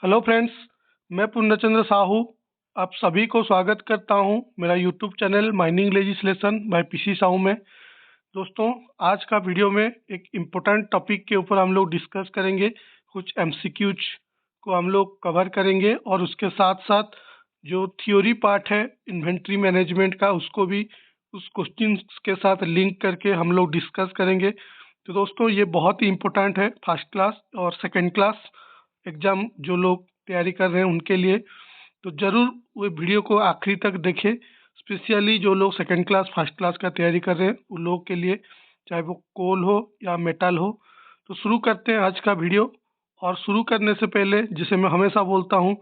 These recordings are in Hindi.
हेलो फ्रेंड्स, मैं पूर्णचंद्र साहू आप सभी को स्वागत करता हूं मेरा YouTube channel mining legislation by PC Sahu में। दोस्तों, आज का वीडियो में एक इम्पोर्टेंट टॉपिक के ऊपर हम लोग डिस्कस करेंगे। कुछ एमसीक्यूज को हम लोग कवर करेंगे और उसके साथ साथ जो थ्योरी पार्ट है इन्वेंट्री मैनेजमेंट का उसको भी उस क्वेश्चन के साथ लिंक करके हम लोग डिस्कस करेंगे। तो दोस्तों, ये बहुत ही इम्पोर्टेंट है फर्स्ट क्लास और सेकेंड क्लास एग्ज़ाम जो लोग तैयारी कर रहे हैं उनके लिए। तो ज़रूर वो वीडियो को आखिरी तक देखें, स्पेशली जो लोग सेकंड क्लास फर्स्ट क्लास का तैयारी कर रहे हैं उन लोगों के लिए, चाहे वो कोल हो या मेटल हो। तो शुरू करते हैं आज का वीडियो। और शुरू करने से पहले, जिसे मैं हमेशा बोलता हूँ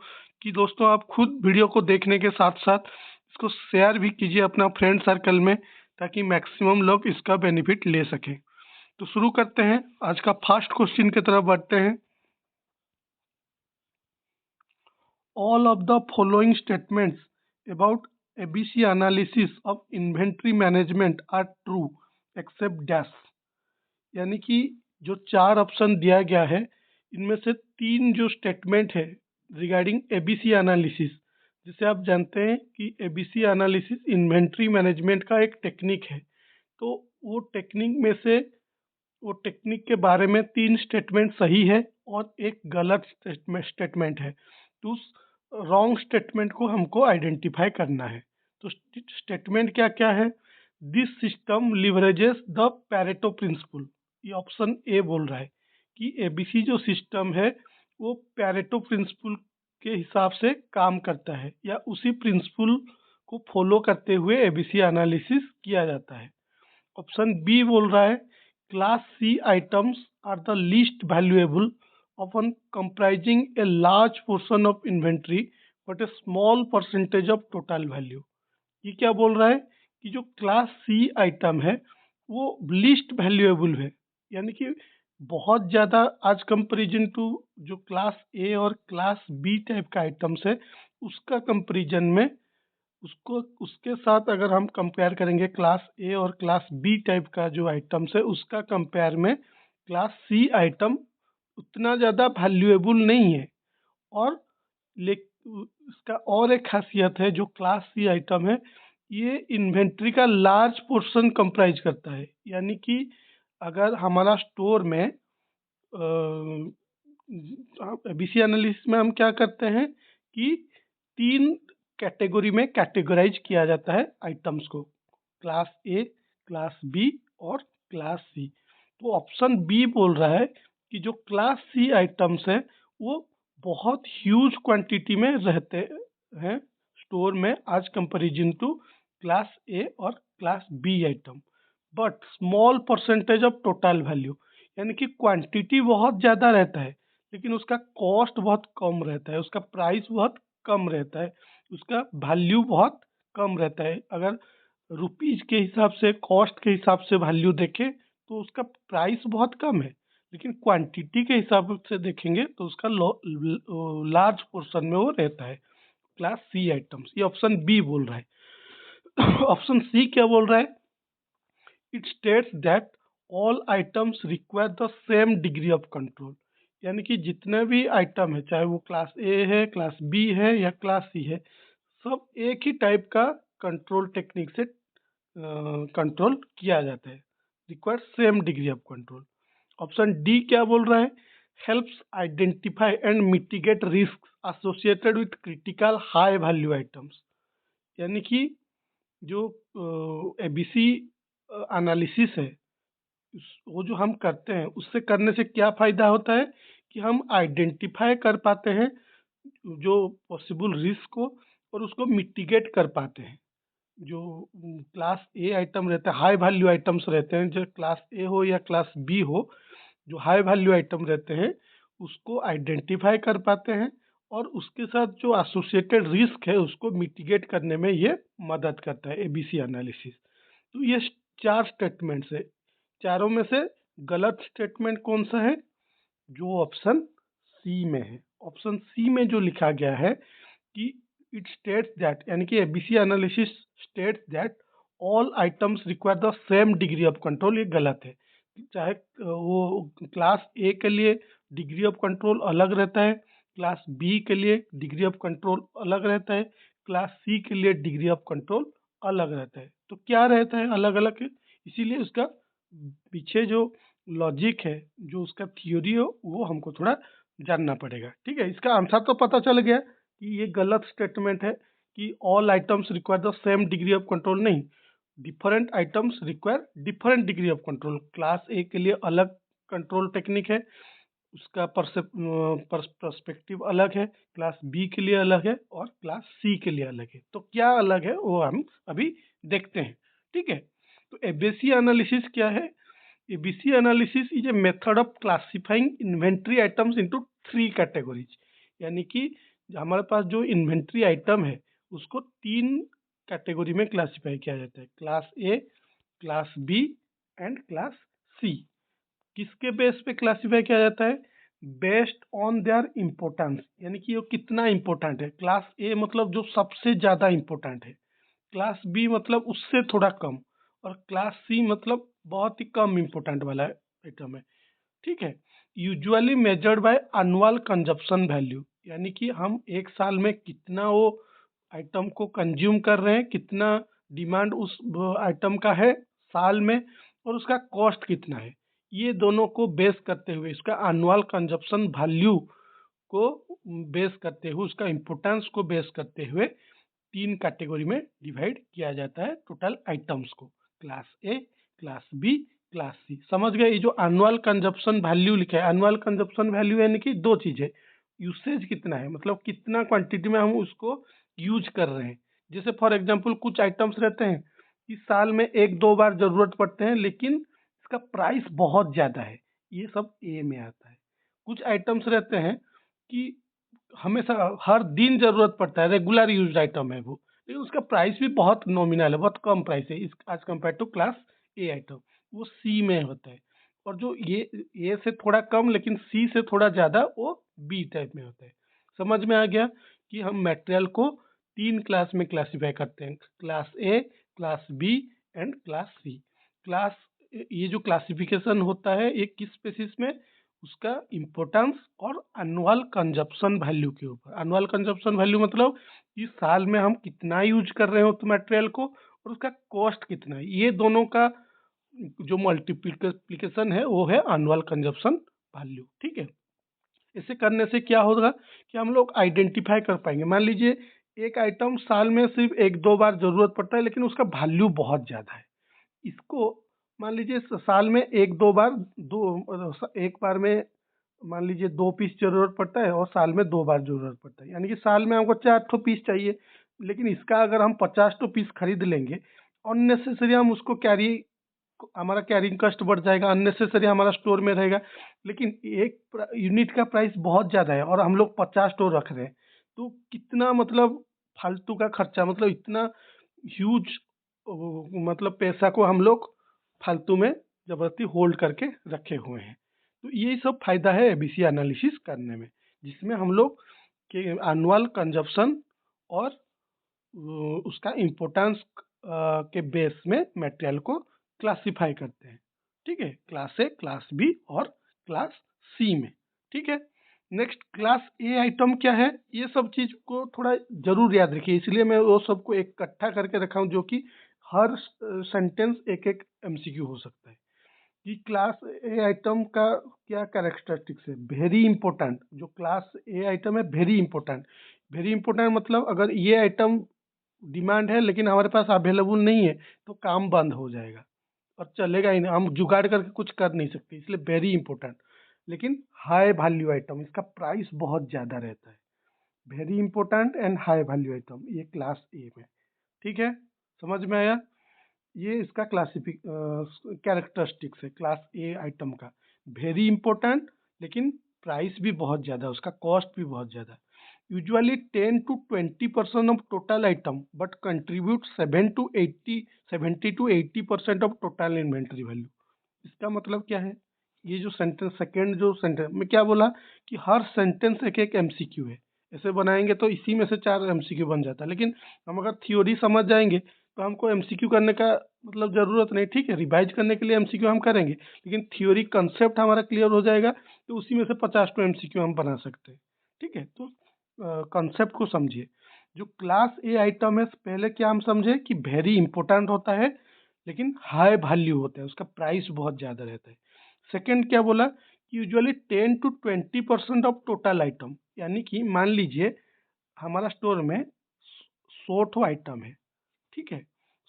कि दोस्तों आप खुद वीडियो को देखने के साथ साथ इसको शेयर भी कीजिए अपना फ्रेंड सर्कल में, ताकि मैक्सिमम लोग इसका बेनिफिट ले सकें। तो शुरू करते हैं, आज का फर्स्ट क्वेश्चन की तरफ बढ़ते हैं। All of the following statements about ABC analysis of inventory management are true except dash। यानी कि जो चार ऑप्शन दिया गया है इनमें से तीन जो स्टेटमेंट है रिगार्डिंग एबीसी एनालिसिस, जिसे आप जानते हैं कि एबीसी एनालिसिस इन्वेंट्री मैनेजमेंट का एक टेक्निक है। तो वो टेक्निक में से वो टेक्निक के बारे में तीन स्टेटमेंट सही है और एक गलत स्टेटमेंट है। तो उस रॉन्ग स्टेटमेंट को हमको आइडेंटिफाई करना है। तो स्टेटमेंट क्या क्या है? This system leverages the Pareto principle. ये ऑप्शन ए बोल रहा है कि एबीसी जो सिस्टम है वो पैरेटो प्रिंसिपल के हिसाब से काम करता है, या उसी प्रिंसिपल को फॉलो करते हुए एबीसी एनालिसिस किया जाता है। ऑप्शन बी बोल रहा है class C items are the least valuable often comprising a large portion of inventory but a small percentage of total value। ये क्या बोल रहा है कि जो क्लास सी आइटम है वो लीस्ट वैल्यूएबल है, यानी कि बहुत ज़्यादा आज कंपेरिजन टू जो क्लास ए और क्लास बी टाइप का आइटम्स है उसका कंपेरिजन में, उसको उसके साथ अगर हम कंपेयर करेंगे क्लास ए और क्लास बी टाइप का जो आइटम्स है उसका कंपेयर में क्लास सी आइटम उतना ज़्यादा वैल्यूएबल नहीं है। और इसका और एक खासियत है, जो क्लास सी आइटम है ये इन्वेंट्री का लार्ज पोर्शन कंप्राइज करता है। यानी कि अगर हमारा स्टोर में बीसी एनालिसिस में हम क्या करते हैं कि तीन कैटेगरी में कैटेगराइज किया जाता है आइटम्स को, क्लास ए, क्लास बी और क्लास सी। तो ऑप्शन बी बोल रहा है कि जो क्लास सी आइटम्स है वो बहुत ह्यूज क्वांटिटी में रहते हैं स्टोर में आज कंपेरिजन टू क्लास ए और class B item, but small percentage of total value. यानी कि क्वांटिटी बहुत ज़्यादा रहता है लेकिन उसका कॉस्ट बहुत कम रहता है, उसका प्राइस बहुत कम रहता है, उसका वैल्यू बहुत कम रहता है। अगर रुपीज़ के हिसाब से, कॉस्ट के हिसाब से वैल्यू देखें तो उसका प्राइस बहुत कम है, लेकिन क्वांटिटी के हिसाब से देखेंगे तो उसका लार्ज पोर्शन में वो रहता है क्लास सी आइटम्स। ये ऑप्शन बी बोल रहा है। ऑप्शन सी क्या बोल रहा है? It states that all items require the same degree of control. यानी कि जितने भी आइटम है, चाहे वो क्लास ए है, क्लास बी है या क्लास सी है, सब एक ही टाइप का कंट्रोल टेक्निक से कंट्रोल किया जाता है। Require same degree of control. Option D क्या बोल रहा है? Helps identify and mitigate risk associated with critical high value items. यानी कि जो एबीसी एनालिसिस है वो जो हम करते हैं उससे करने से क्या फ़ायदा होता है कि हम आइडेंटिफाई कर पाते हैं जो पॉसिबल रिस्क को और उसको मिटिगेट कर पाते हैं। जो क्लास ए आइटम रहता है, हाई वैल्यू आइटम्स रहते हैं, जो क्लास ए हो या क्लास बी हो, जो हाई वैल्यू आइटम रहते हैं उसको आइडेंटिफाई कर पाते हैं और उसके साथ जो एसोसिएटेड रिस्क है उसको मिटिगेट करने में ये मदद करता है एबीसी एनालिसिस। तो ये चार स्टेटमेंट्स है, चारों में से गलत स्टेटमेंट कौन सा है? जो ऑप्शन सी में है। ऑप्शन सी में जो लिखा गया है कि इट स्टेट्स दैट, यानी कि ABC analysis states that all items require the same degree of control, ये गलत है। चाहे वो क्लास ए के लिए डिग्री ऑफ कंट्रोल अलग रहता है, क्लास बी के लिए डिग्री ऑफ कंट्रोल अलग रहता है, क्लास सी के लिए डिग्री ऑफ कंट्रोल अलग रहता है। तो क्या रहता है अलग अलग, इसीलिए उसका पीछे जो लॉजिक है, जो उसका थियोरी है, वो हमको थोड़ा जानना पड़ेगा। ठीक है, इसका आंसर तो पता चल गया कि ये गलत स्टेटमेंट है कि all items require the same degree of control. नहीं, different items require different degree of control. Class A के लिए अलग कंट्रोल टेक्निक है, उसका पर्सपेक्टिव अलग है, क्लास बी के लिए अलग है और क्लास सी के लिए अलग है। तो क्या अलग है वो हम अभी देखते हैं। ठीक है, तो एबीसी एनालिसिस क्या है? ABC analysis is a method of classifying inventory items into 3 categories. यानी कि हमारे पास जो इन्वेंट्री आइटम है उसको 3 कैटेगरी में क्लासिफाई किया जाता है, class A, class B and class C. किसके बेस पे क्लासिफाई किया जाता है? बेस्ड ऑन देयर इम्पोर्टेंस, यानी कि वो कितना इम्पोर्टेंट है। क्लास ए मतलब जो सबसे ज़्यादा इम्पोर्टेंट है, क्लास बी मतलब उससे थोड़ा कम, और क्लास सी मतलब बहुत ही कम इम्पोर्टेंट वाला आइटम है। ठीक है, usually measured by annual consumption value, यानी कि हम एक साल में कितना वो आइटम को कंज्यूम कर रहे हैं, कितना डिमांड उस आइटम का है साल में, और उसका कॉस्ट कितना है। ये दोनों को बेस करते हुए, इसका एनुअल कंजप्शन वैल्यू को बेस करते हुए, उसका इम्पोर्टेंस को बेस करते हुए 3 कैटेगरी में डिवाइड किया जाता है टोटल आइटम्स को, class A, class B, class C. समझ गए? ये जो एनुअल कंजप्शन वैल्यू लिखा है, एनुअल कंजप्शन वैल्यू यानी कि 2 चीजें, यूसेज कितना है, मतलब कितना क्वांटिटी में हम उसको यूज कर रहे हैं। जैसे फॉर एग्जांपल कुछ आइटम्स रहते हैं कि साल में 1-2 बार जरूरत पड़ते हैं, लेकिन इसका प्राइस बहुत ज्यादा है, ये सब ए में आता है। कुछ आइटम्स रहते हैं कि हमेशा हर दिन जरूरत पड़ता है, रेगुलर यूज आइटम है वो, लेकिन उसका प्राइस भी बहुत नॉमिनल है, बहुत कम प्राइस है इस as compare to class A item, वो सी में होता है। और जो ये ए से थोड़ा कम लेकिन सी से थोड़ा ज्यादा, वो बी टाइप में होता है। समझ में आ गया कि हम मटेरियल को 3 क्लास में क्लासिफाई करते हैं, class A, class B and class C. Class, ये जो क्लासिफिकेशन होता है ये किस बेसिस में? उसका इम्पोर्टेंस और एनुअल कंजप्शन वैल्यू के ऊपर। एनुअल कंजप्शन वैल्यू मतलब इस साल में हम कितना यूज कर रहे हो उस मटेरियल को, और उसका कॉस्ट कितना है। ये दोनों का जो मल्टीप्लिकेशन है वो है एनुअल कंजप्शन वैल्यू। ठीक है, ऐसे करने से क्या होगा कि हम लोग आइडेंटिफाई कर पाएंगे। मान लीजिए एक आइटम साल में सिर्फ 1-2 बार जरूरत पड़ता है, लेकिन उसका वैल्यू बहुत ज्यादा है। इसको मान लीजिए साल में 1-2 बार, एक बार में मान लीजिए 2 पीस जरूरत पड़ता है और साल में 2 बार जरूरत पड़ता है, यानी कि साल में हमको 4 ठो पीस चाहिए। लेकिन इसका अगर हम 50 ठो पीस खरीद लेंगे, अननेसेसरी हम उसको कैरी, हमारा कैरिंग कॉस्ट बढ़ जाएगा, अननेसेसरी हमारा स्टोर में रहेगा। लेकिन एक यूनिट का प्राइस बहुत ज़्यादा है और हम लोग 50 स्टोर रख रहे हैं, तो कितना मतलब फालतू का खर्चा, मतलब इतना ह्यूज, मतलब पैसा को हम लोग फालतू में जबरदस्ती होल्ड करके रखे हुए हैं। तो ये सब फायदा है एबीसी एनालिसिस करने में, जिसमें हम लोग के एनुअल कंजप्शन और उसका इम्पोर्टेंस के बेस में मटेरियल को क्लासिफाई करते हैं। ठीक है, क्लास ए, क्लास बी और क्लास सी में। ठीक है, नेक्स्ट क्लास ए आइटम क्या है, ये सब चीज को थोड़ा जरूर याद रखिए, इसलिए मैं वो सबको इकट्ठा करके रखा हूँ, जो कि हर सेंटेंस एक एक एमसीक्यू हो सकता है। कि क्लास ए आइटम का क्या कैरेक्टरिस्टिक्स है, वेरी इंपॉर्टेंट। जो क्लास ए आइटम है वेरी इंपॉर्टेंट, वेरी इंपॉर्टेंट मतलब अगर ये आइटम डिमांड है लेकिन हमारे पास अवेलेबल नहीं है, तो काम बंद हो जाएगा और चलेगा ही नहीं, हम जुगाड़ करके कुछ कर नहीं सकते, इसलिए वेरी इंपॉर्टेंट। लेकिन हाई वैल्यू आइटम, इसका प्राइस बहुत ज़्यादा रहता है, very important and high value item, ये क्लास ए में। ठीक है, समझ में आया? ये इसका कैरेक्टरिस्टिक्स है क्लास ए आइटम का, वेरी इंपॉर्टेंट लेकिन प्राइस भी बहुत ज़्यादा, उसका कॉस्ट भी बहुत ज़्यादा। Usually 10 to 20% of total item but contribute 70 to 80% of total inventory value. इसका मतलब क्या है? ये जो सेंटेंस, सेकेंड जो सेंटेंस में क्या बोला कि हर सेंटेंस एक एक एमसीक्यू है, ऐसे बनाएंगे तो इसी में से 4 एमसीक्यू बन जाता है। लेकिन हम अगर थ्योरी समझ जाएंगे तो हमको एमसीक्यू करने का मतलब ज़रूरत नहीं। ठीक है, रिवाइज करने के लिए एमसीक्यू हम करेंगे, लेकिन थ्योरी कंसेप्ट हमारा क्लियर हो जाएगा तो उसी में से 50 टू एमसीक्यू हम बना सकते हैं। ठीक है, तो कॉन्सेप्ट को समझिए। जो क्लास ए आइटम है, पहले क्या हम समझे कि वेरी इंपॉर्टेंट होता है, लेकिन हाई वैल्यू होता है, उसका प्राइस बहुत ज़्यादा रहता है। सेकंड क्या बोला कि usually 10 to 20% of total item, यानी कि मान लीजिए हमारा स्टोर में 100 आइटम है, ठीक है,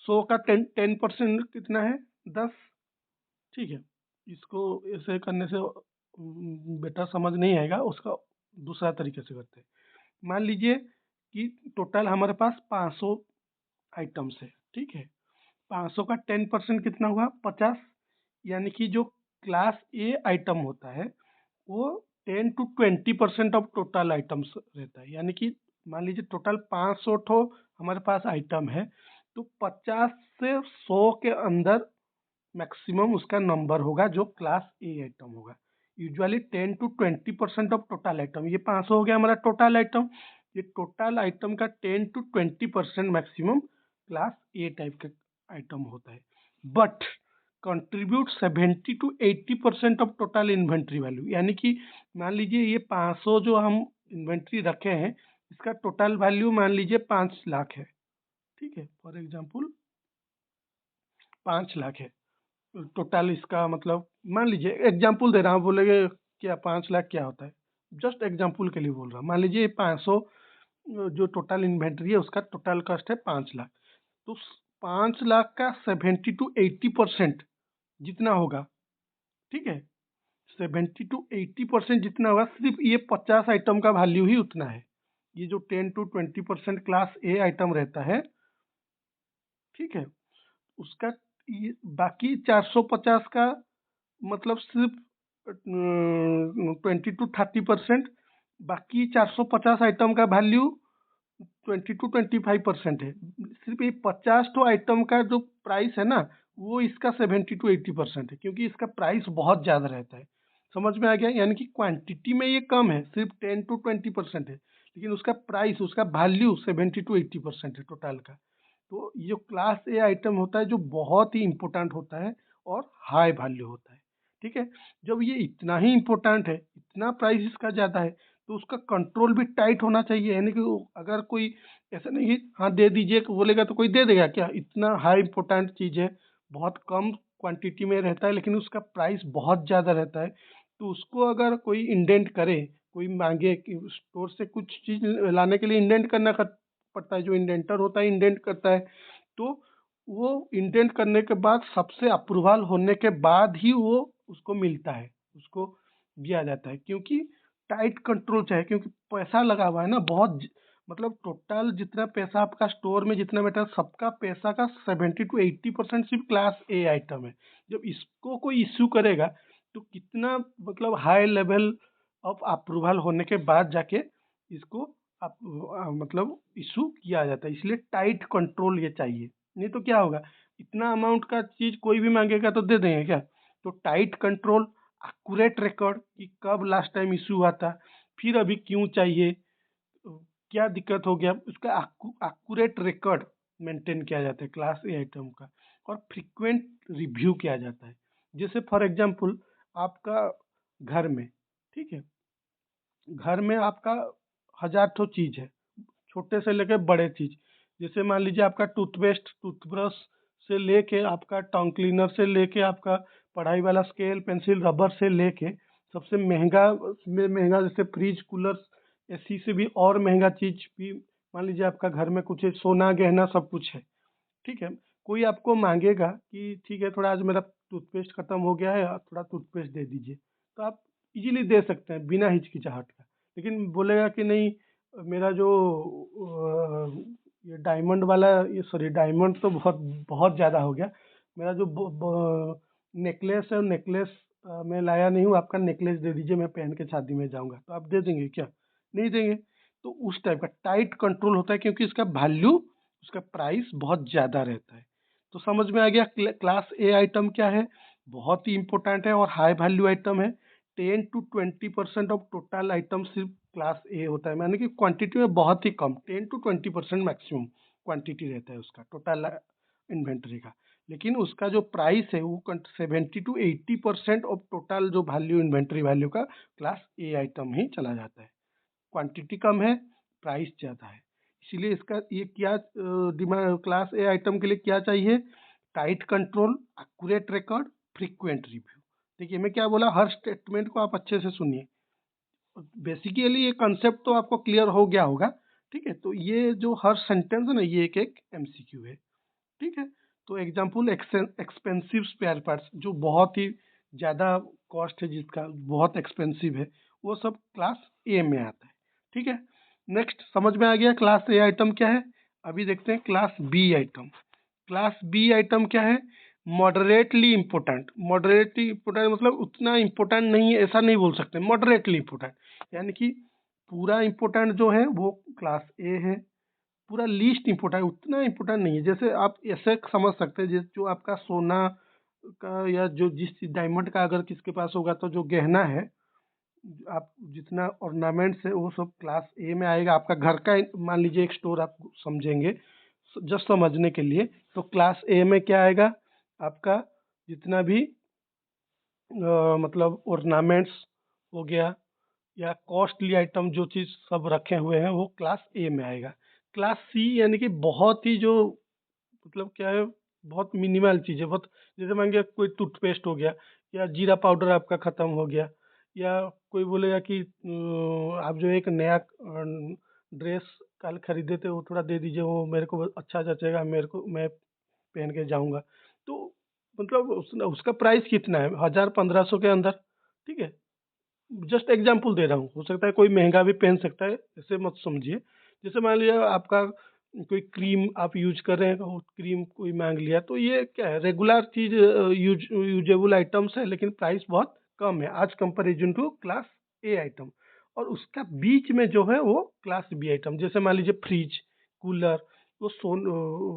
100 का 10% कितना है, 10। ठीक है, इसको ऐसे करने से बेटा समझ नहीं आएगा, उसका दूसरा तरीके से करते हैं। मान लीजिए कि टोटल हमारे पास 500 आइटम्स है, ठीक है, 500 का 10% कितना हुआ, 50। यानी कि जो क्लास ए आइटम होता है वो 10 to 20% ऑफ टोटल आइटम्स रहता है। यानी कि मान लीजिए टोटल 500 ठो हमारे पास आइटम है, तो 50 से 100 के अंदर मैक्सिमम उसका नंबर होगा जो क्लास ए आइटम होगा। Usually 10 to 20% of total item, ये 500 हो गया हमारा टोटल आइटम। ये टोटल आइटम का 10 to 20% maximum class A type का आइटम होता है, but contribute 70 to 80% of total inventory value. यानी कि मान लीजिए ये 500 जो हम इन्वेंट्री रखे हैं, इसका टोटल वैल्यू मान लीजिए 5 लाख है, ठीक है, फॉर एग्जाम्पल 5 लाख है टोटल। इसका मतलब मान लीजिए एग्जाम्पल दे रहा हूँ, बोलेंगे क्या 5 लाख क्या होता है, जस्ट एग्जाम्पल के लिए बोल रहा हूँ। मान लीजिए 500 जो टोटल इन्वेंट्री है उसका टोटल कॉस्ट है 5 लाख, तो 5 लाख का 70 to 80% जितना होगा, ठीक है, 70 to 80% जितना होगा, सिर्फ ये 50 आइटम का वैल्यू ही उतना है। ये जो 10 to 20% क्लास ए आइटम रहता है, ठीक है, उसका ये बाकी 450 का मतलब सिर्फ 20 to 30%, बाकी 450 आइटम का वैल्यू 20 to 25% है। सिर्फ ये 50 तो आइटम का जो प्राइस है ना, वो इसका 70 to 80% है, क्योंकि इसका प्राइस बहुत ज़्यादा रहता है। समझ में आ गया, यानी कि क्वांटिटी में ये कम है, सिर्फ 10 to 20% है, लेकिन उसका प्राइस, उसका वैल्यू 70 to 80% है टोटल का। तो ये जो क्लास ए आइटम होता है जो बहुत ही इंपॉर्टेंट होता है और हाई वैल्यू होता है, ठीक है। जब ये इतना ही इम्पोर्टेंट है, इतना प्राइस इसका ज़्यादा है, तो उसका कंट्रोल भी टाइट होना चाहिए। यानी कि अगर कोई ऐसा नहीं कि हाँ दे दीजिए बोलेगा तो कोई दे देगा क्या, इतना हाई इम्पोर्टेंट चीज़ है, बहुत कम क्वांटिटी में रहता है लेकिन उसका प्राइस बहुत ज़्यादा रहता है, तो उसको अगर कोई इंडेंट करे, कोई मांगे कि स्टोर से कुछ चीज़ लाने के लिए इंडेंट करना पड़ता है, जो इंडेंटर होता है इंडेंट करता है, तो वो इंडेंट करने के बाद सबसे अप्रूवल होने के बाद ही वो उसको मिलता है, उसको दिया जाता है, क्योंकि टाइट कंट्रोल चाहिए, क्योंकि पैसा लगा हुआ है ना बहुत मतलब टोटल जितना पैसा आपका स्टोर में जितना बैठा है, सबका पैसा का 70 to 80% सिर्फ क्लास ए आइटम है। जब इसको कोई इश्यू करेगा तो कितना मतलब हाई लेवल ऑफ अप्रूवल होने के बाद जाके इसको मतलब इशू किया जाता है, इसलिए टाइट कंट्रोल ये चाहिए। नहीं तो क्या होगा, इतना अमाउंट का चीज़ कोई भी मांगेगा तो दे देंगे क्या। तो टाइट कंट्रोल, एक्यूरेट रिकॉर्ड कि कब लास्ट टाइम इशू हुआ था, फिर अभी क्यों चाहिए, क्या दिक्कत हो गया, उसका एक्यूरेट रिकॉर्ड मेंटेन किया जाता है क्लास ए आइटम का, और फ्रीक्वेंट रिव्यू किया जाता है। जैसे फॉर एग्जांपल आपका घर में, ठीक है, घर में आपका 1000 ठो चीज़ है, छोटे से लेके बड़े चीज़। जैसे मान लीजिए आपका टूथपेस्ट, टूथब्रश से लेके आपका टंग क्लीनर से लेके आपका पढ़ाई वाला स्केल पेंसिल रबर से लेके सबसे महंगा में महंगा जैसे फ्रिज कूलर एसी से भी और महंगा चीज़ भी, मान लीजिए आपका घर में कुछ है, सोना गहना सब कुछ है, ठीक है। कोई आपको मांगेगा कि ठीक है थोड़ा आज मेरा टूथपेस्ट खत्म हो गया है, आप थोड़ा टूथपेस्ट दे दीजिए, तो आप इजीली दे सकते हैं बिना हिचकिचाहट का। लेकिन बोलेगा कि नहीं, मेरा जो ये डायमंड वाला, ये सॉरी डायमंड तो बहुत बहुत ज़्यादा हो गया, मेरा जो नेकलेस है, नेकलेस मैं लाया नहीं हूँ, आपका नेकलेस दे दीजिए, मैं पहन के शादी में जाऊँगा, तो आप दे देंगे क्या, नहीं देंगे। तो उस टाइप का टाइट कंट्रोल होता है, क्योंकि इसका वैल्यू, उसका प्राइस बहुत ज़्यादा रहता है। तो समझ में आ गया क्लास ए आइटम क्या है, बहुत ही इंपॉर्टेंट है और हाई वैल्यू आइटम है। 10 to 20% ऑफ टोटल आइटम सिर्फ क्लास ए होता है, माने कि क्वांटिटी में बहुत ही कम, 10 to 20% मैक्सिमम क्वांटिटी रहता है उसका टोटल इन्वेंट्री का। लेकिन उसका जो प्राइस है वो 70 to 80% ऑफ टोटल जो वैल्यू इन्वेंट्री वैल्यू का क्लास ए आइटम ही चला जाता है। क्वांटिटी कम है, प्राइस ज़्यादा है। इसीलिए इसका ये क्या डिमांड क्लास ए आइटम के लिए क्या चाहिए? Tight control, accurate record, frequent review. देखिए मैं क्या बोला, हर स्टेटमेंट को आप अच्छे से सुनिए। बेसिकली ये कंसेप्ट तो आपको क्लियर हो गया होगा। ठीक है, तो ये जो हर सेंटेंस है ना, ये एक एक एमसीक्यू है। ठीक है, तो एग्जाम्पल एक्सपेंसिव स्पेयर पार्ट्स, जो बहुत ही ज़्यादा कॉस्ट है, जिसका बहुत एक्सपेंसिव है, वो सब क्लास ए में आता है। ठीक है, नेक्स्ट समझ में आ गया क्लास ए आइटम क्या है। अभी देखते हैं class B item. Class B item क्या है? Moderately important. मॉडरेटली इम्पोर्टेंट मतलब उतना इम्पोर्टेंट नहीं है ऐसा नहीं बोल सकते, मॉडरेटली इम्पोर्टेंट यानी कि पूरा इम्पोर्टेंट जो है वो क्लास ए है, पूरा लीस्ट इम्पोर्टेंट उतना इम्पोर्टेंट नहीं है। जैसे आप ऐसे समझ सकते हैं, जो आपका सोना का या जो जिस डायमंड का अगर किसके पास होगा तो जो गहना है, आप जितना ऑर्नामेंट्स है वो सब क्लास ए में आएगा। आपका घर का मान लीजिए एक स्टोर आप समझेंगे जस्ट समझने के लिए, तो क्लास ए में क्या आएगा? आपका जितना भी मतलब ऑर्नामेंट्स हो गया या कॉस्टली आइटम जो चीज़ सब रखे हुए हैं वो क्लास ए में आएगा। क्लास सी यानी कि बहुत ही जो मतलब क्या है, बहुत मिनिमल चीज़ है, बहुत जैसे मान लिया कोई टूथपेस्ट हो गया या जीरा पाउडर आपका ख़त्म हो गया, या कोई बोलेगा कि आप जो एक नया ड्रेस कल खरीदे थे वो थोड़ा दे दीजिए, वो मेरे को अच्छा जचेगा, मेरे को मैं पहन के जाऊँगा। तो मतलब उसका प्राइस कितना है? 1000-1500 के अंदर। ठीक है, जस्ट एग्जांपल दे रहा हूँ, हो सकता है कोई महंगा भी पहन सकता है, ऐसे मत समझिए। जैसे मान लिया आपका कोई क्रीम आप यूज कर रहे हैं, तो क्रीम कोई मांग लिया, तो ये क्या है, रेगुलर चीज यूजेबल आइटम्स है, लेकिन प्राइस बहुत कम है as comparison to class A item. और उसका बीच में जो है वो क्लास बी आइटम, जैसे मान लीजिए फ्रिज, कूलर, वो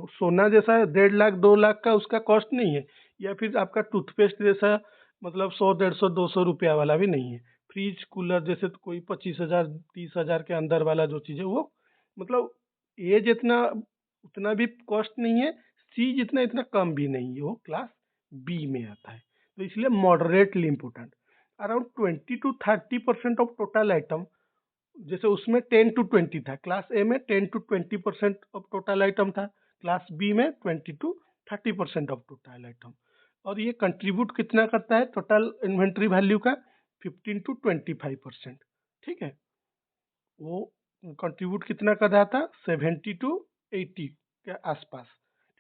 सोना जैसा 1.5 लाख 2 लाख का उसका कॉस्ट नहीं है, या फिर आपका टूथपेस्ट जैसा मतलब 100, 150, 200 रुपया वाला भी नहीं है। फ्रिज कूलर जैसे तो कोई 25,000 30,000 के अंदर वाला जो चीज़ है वो मतलब ए जितना उतना भी कॉस्ट नहीं है, सी जितना इतना कम भी नहीं है, वो क्लास बी में आता है। तो इसलिए moderately important. Around 20 to 30% of total item, जैसे उसमें 10 to 20 था, क्लास ए में 10 to 20% ऑफ टोटल आइटम था, क्लास बी में 20 to 30% ऑफ टोटल आइटम। और ये कंट्रीब्यूट कितना करता है टोटल इन्वेंट्री वैल्यू का? 15 to 25%। ठीक है, वो कंट्रीब्यूट कितना कर रहा था? 70 to 80 के आसपास।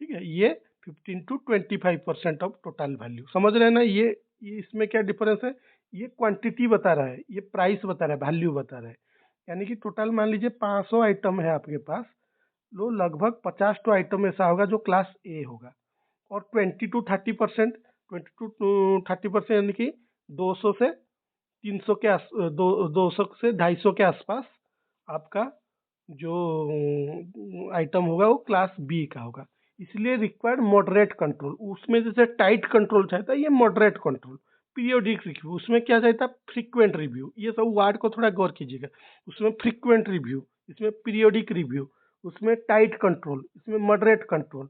ठीक है, ये 15 to 25% ऑफ टोटल वैल्यू। समझ रहे हैं ना? ये इसमें क्या डिफरेंस है? ये क्वांटिटी बता रहा है, ये प्राइस बता रहा है, वैल्यू बता रहा है। यानी कि टोटल मान लीजिए 500 आइटम है आपके पास, लो लगभग 50 तो आइटम ऐसा होगा जो क्लास ए होगा। और 20 to 30%, 20 to 30% यानी कि 200 से 300 के 200 से 250 के आसपास आपका जो आइटम होगा वो क्लास बी का होगा। इसलिए रिक्वायर्ड मॉडरेट कंट्रोल। उसमें जैसे टाइट कंट्रोल चाहता है, ये मॉडरेट कंट्रोल। पीरियोडिक रिव्यू, उसमें क्या चाहता है? Frequent review. ये सब वर्ड को थोड़ा गौर कीजिएगा। उसमें फ्रीक्वेंट रिव्यू, इसमें पीरियोडिक रिव्यू, उसमें टाइट कंट्रोल, इसमें मॉडरेट कंट्रोल।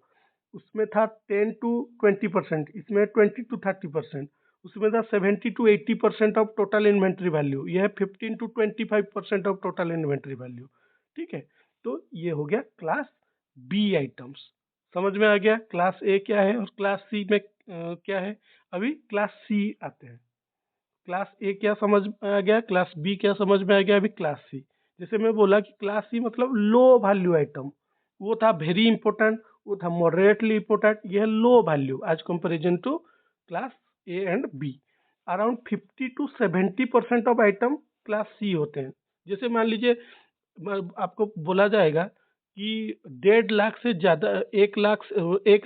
उसमें था 10 to 20%, इसमें 20 to 30%। उसमें था 70 to 80% of total inventory value, यह है 15 to 25% of total inventory value. ठीक है, तो ये हो गया क्लास बी आइटम्स। समझ में आ गया क्लास ए क्या है और क्लास सी में क्या है। अभी क्लास सी आते हैं। क्लास ए क्या समझ में आ गया, क्लास बी क्या समझ में आ गया, अभी क्लास सी। जैसे मैं बोला कि क्लास सी मतलब लो वैल्यू आइटम, वो था वेरी इंपॉर्टेंट, वो था मॉडरेटली इंपॉर्टेंट, ये है low value as comparison to class A and B. Around 50 to 70% of item class C होते हैं। जैसे मान लीजिए आपको बोला जाएगा कि 1.5 लाख से ज़्यादा, 1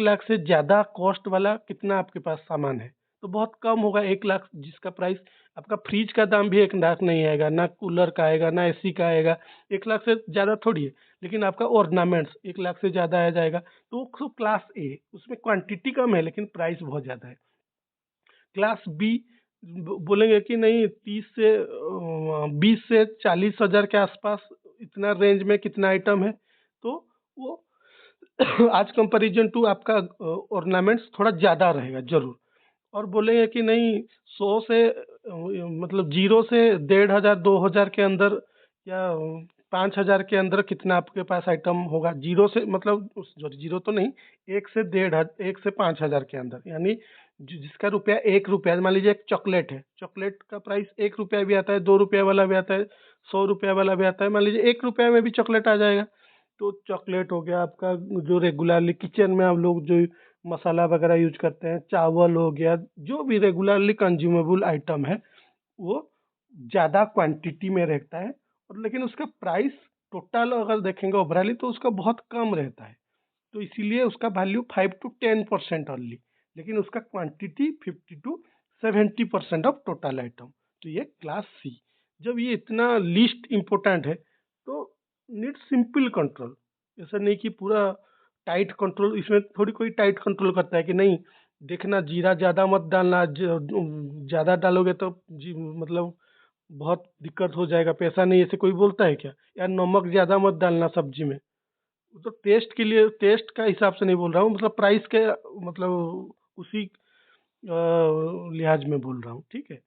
लाख से ज़्यादा कॉस्ट वाला कितना आपके पास सामान है, तो बहुत कम होगा। 1 लाख जिसका प्राइस, आपका फ्रिज का दाम भी 1 लाख नहीं आएगा, ना कूलर का आएगा, ना एसी का आएगा। 1 लाख से ज़्यादा थोड़ी है। लेकिन आपका ऑर्नामेंट्स 1 लाख से ज़्यादा आ जाएगा, तो वो क्लास ए, उसमें क्वांटिटी कम है लेकिन प्राइस बहुत ज़्यादा है। क्लास बी बोलेंगे कि नहीं, 20 से 40 हज़ार के आसपास, इतना रेंज में कितना आइटम है, तो वो आज कंपैरिजन टू आपका ऑर्नामेंट्स थोड़ा ज़्यादा रहेगा जरूर। और बोलेंगे कि नहीं 100 से मतलब 0 से 1,500 2,000 के अंदर क्या 5,000 के अंदर कितना आपके पास आइटम होगा, जीरो से मतलब जीरो तो नहीं, 1 से 5,000 के अंदर, यानी जिसका रुपया 1 रुपया, मान लीजिए एक चॉकलेट है, चॉकलेट का प्राइस 1 रुपया भी आता है, 2 रुपया वाला भी आता है, 100 रुपया वाला भी आता है, मान लीजिए 1 रुपया में भी चॉकलेट आ जाएगा। तो चॉकलेट हो गया आपका, जो रेगुलरली किचन में आप लोग जो मसाला वगैरह यूज करते हैं, चावल हो गया, जो भी रेगुलरली कंज्यूमेबल आइटम है, वो ज़्यादा क्वांटिटी में रहता है, और लेकिन उसका प्राइस टोटल अगर देखेंगे ओवरऑली तो उसका बहुत कम रहता है। तो इसीलिए उसका वैल्यू 5 to 10% ओनली, लेकिन उसका quantity 50 to 70% of total item. तो ये क्लास सी। जब ये इतना लीस्ट इम्पोर्टेंट है तो नीड सिंपल कंट्रोल। ऐसा नहीं कि पूरा टाइट कंट्रोल, इसमें थोड़ी कोई टाइट कंट्रोल करता है कि नहीं, देखना जीरा ज़्यादा मत डालना, ज़्यादा डालोगे तो जी मतलब बहुत दिक्कत हो जाएगा, पैसा नहीं, ऐसे कोई बोलता है क्या? या नमक ज़्यादा मत डालना सब्जी में। वो तो टेस्ट के लिए, टेस्ट का हिसाब से नहीं बोल रहा हूँ, मतलब प्राइस के, मतलब उसी लिहाज में बोल रहा हूँ, ठीक है।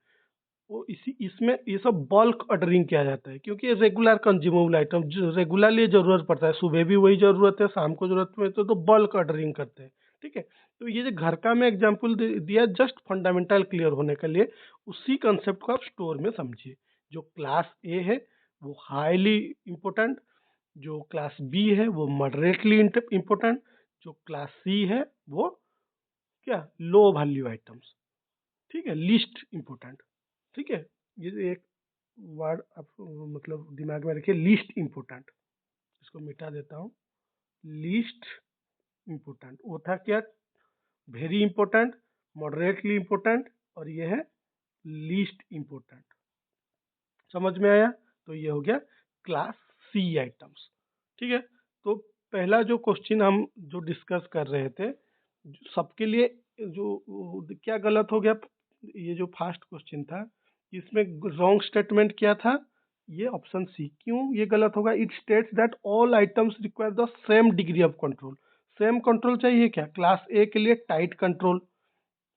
वो इसी इसमें ये सब बल्क ऑर्डरिंग किया जाता है, क्योंकि ये रेगुलर कंज्यूमेबल आइटम जो रेगुलरली ज़रूरत पड़ता है, सुबह भी वही ज़रूरत है, शाम को ज़रूरत में तो बल्क ऑर्डरिंग करते हैं, ठीक है। तो ये जो घर का मैं एग्जांपल दिया जस्ट फंडामेंटल क्लियर होने के लिए, उसी कंसेप्ट को आप स्टोर में समझिए। जो क्लास ए है वो हाईली इम्पोर्टेंट, जो क्लास बी है वो मॉडरेटली इम्पोर्टेंट, जो क्लास सी है वो क्या, लो वैल्यू आइटम्स, ठीक है, लीस्ट इम्पोर्टेंट, ठीक है। ये एक वर्ड आप मतलब दिमाग में रखिए, लीस्ट इम्पोर्टेंट। इसको मिटा देता हूँ। लीस्ट इम्पोर्टेंट वो था क्या, वेरी इम्पोर्टेंट, मॉडरेटली इम्पोर्टेंट, और ये है लीस्ट इम्पोर्टेंट। समझ में आया? तो ये हो गया क्लास सी आइटम्स, ठीक है। तो पहला जो क्वेश्चन हम जो डिस्कस कर रहे थे, सबके लिए क्या गलत हो गया, ये जो फर्स्ट क्वेश्चन था, इसमें रॉन्ग स्टेटमेंट क्या था, ये ऑप्शन सी। क्यों ये गलत होगा? It states that all items require the same degree of control. Same control चाहिए क्या? क्लास ए के लिए टाइट कंट्रोल,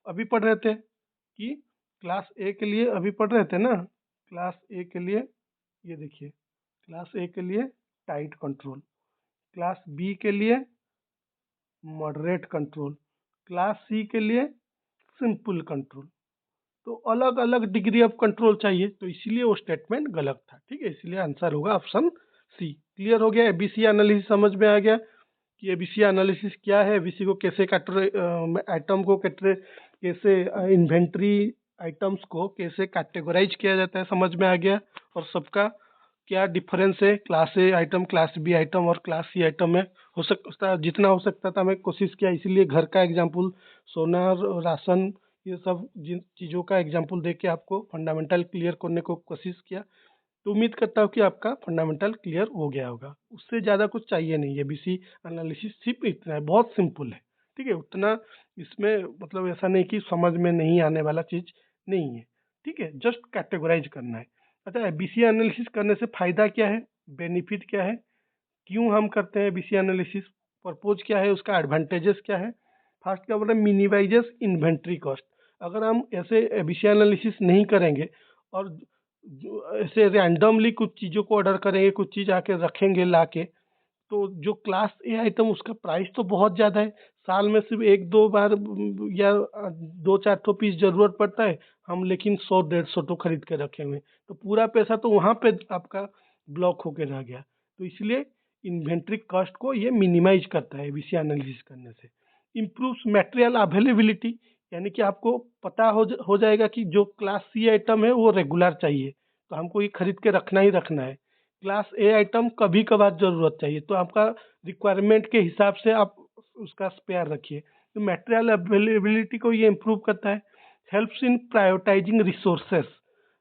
अभी पढ़ रहे थे कि क्लास ए के लिए, अभी पढ़ रहे थे ना, क्लास ए के लिए, ये देखिए, क्लास ए के लिए टाइट कंट्रोल, क्लास बी के लिए मॉडरेट कंट्रोल, क्लास सी के लिए सिंपल कंट्रोल। तो अलग अलग डिग्री ऑफ कंट्रोल चाहिए, तो इसीलिए वो स्टेटमेंट गलत था, ठीक है। इसलिए आंसर होगा ऑप्शन सी। क्लियर हो गया? एबीसी एनालिसिस समझ में आ गया कि एबीसी एनालिसिस क्या है, एबीसी को कैसे आइटम को कैसे इन्वेंट्री आइटम्स को कैसे कैटेगराइज किया जाता है, समझ में आ गया। और सबका क्या डिफरेंस है, class A item, class B item और क्लास सी आइटम में। हो सकता जितना हो सकता था मैं कोशिश किया, इसीलिए घर का एग्जाम्पल, सोना, राशन, ये सब जिन चीज़ों का एग्जाम्पल दे के आपको फंडामेंटल क्लियर करने को कोशिश किया। तो उम्मीद करता हूँ कि आपका फंडामेंटल क्लियर हो गया होगा। उससे ज़्यादा कुछ चाहिए नहीं, ये बीसी एनालिसिस सिर्फ इतना है, बहुत सिंपल है, ठीक है। उतना इसमें मतलब ऐसा नहीं कि समझ में नहीं आने वाला चीज़ नहीं है, ठीक है। जस्ट कैटेगराइज करना है। अच्छा, बीसी एनालिसिस करने से फ़ायदा क्या है, बेनिफिट क्या है, क्यों हम करते हैं बीसी एनालिसिस, पर्पोज क्या है, उसका एडवांटेजेस क्या है। फर्स्ट क्या बोल रहे हैं, मिनिमाइजेस इन्वेंट्री कॉस्ट। अगर हम ऐसे बीसी एनालिसिस नहीं करेंगे और ऐसे रैंडमली कुछ चीज़ों को ऑर्डर करेंगे, कुछ चीज़ आके रखेंगे ला के, तो जो क्लास ए आइटम उसका प्राइस तो बहुत ज़्यादा है, साल में सिर्फ एक दो बार या दो चार ठो पीस ज़रूरत पड़ता है, हम लेकिन 100 150 तो खरीद के रखे हुए हैं, तो पूरा पैसा तो वहाँ पे आपका ब्लॉक होके रह गया। तो इसलिए इन्वेंट्री कॉस्ट को ये मिनिमाइज करता है एबीसी एनालिसिस करने से। इम्प्रूव्स मटेरियल अवेलेबिलिटी, यानी कि आपको पता हो जाएगा कि जो क्लास सी आइटम है वो रेगुलर चाहिए, तो हमको ये खरीद के रखना ही रखना है। क्लास ए आइटम कभी कभार ज़रूरत चाहिए, तो आपका रिक्वायरमेंट के हिसाब से आप उसका स्पेयर रखिए। तो मटेरियल अवेलेबिलिटी को ये इम्प्रूव करता है। Helps in prioritising resources,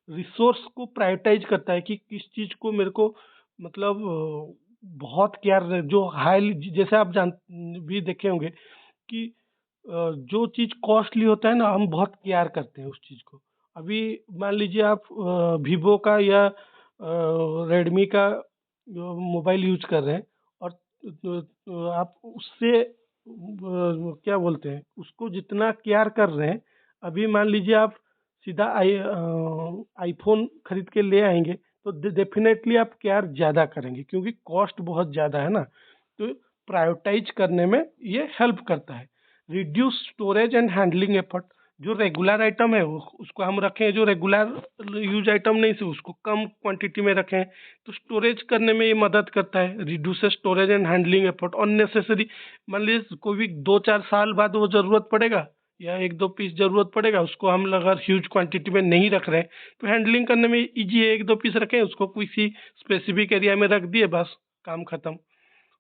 resource को प्रायोरिटाइज करता है कि किस चीज़ को मेरे को मतलब बहुत केयर, जो हाई, जैसे आप जान भी देखे होंगे कि जो चीज़ कॉस्टली होता है ना, हम बहुत केयर करते हैं उस चीज़ को। अभी मान लीजिए आप वीवो का या रेडमी का जो मोबाइल यूज कर रहे हैं, और आप उससे क्या बोलते हैं, उसको जितना केयर कर रहे हैं, अभी मान लीजिए आप सीधा आईफोन खरीद के ले आएंगे तो डेफिनेटली आप केयर ज़्यादा करेंगे, क्योंकि कॉस्ट बहुत ज़्यादा है ना, तो प्रायोरिटाइज करने में ये हेल्प करता है। Reduce storage and handling effort, जो रेगुलर आइटम है उसको हम रखें, जो रेगुलर यूज आइटम नहीं से उसको कम क्वांटिटी में रखें, तो स्टोरेज करने में ये मदद करता है। Reduce storage and handling effort, unnecessary मान लीजिए कोई भी 2-4 साल बाद वो ज़रूरत पड़ेगा या 1-2 पीस ज़रूरत पड़ेगा, उसको हम अगर ह्यूज क्वांटिटी में नहीं रख रहे हैं तो हैंडलिंग करने में ईजी है। 1-2 पीस रखें, उसको किसी स्पेसिफिक एरिया में रख दिए, बस काम खत्म।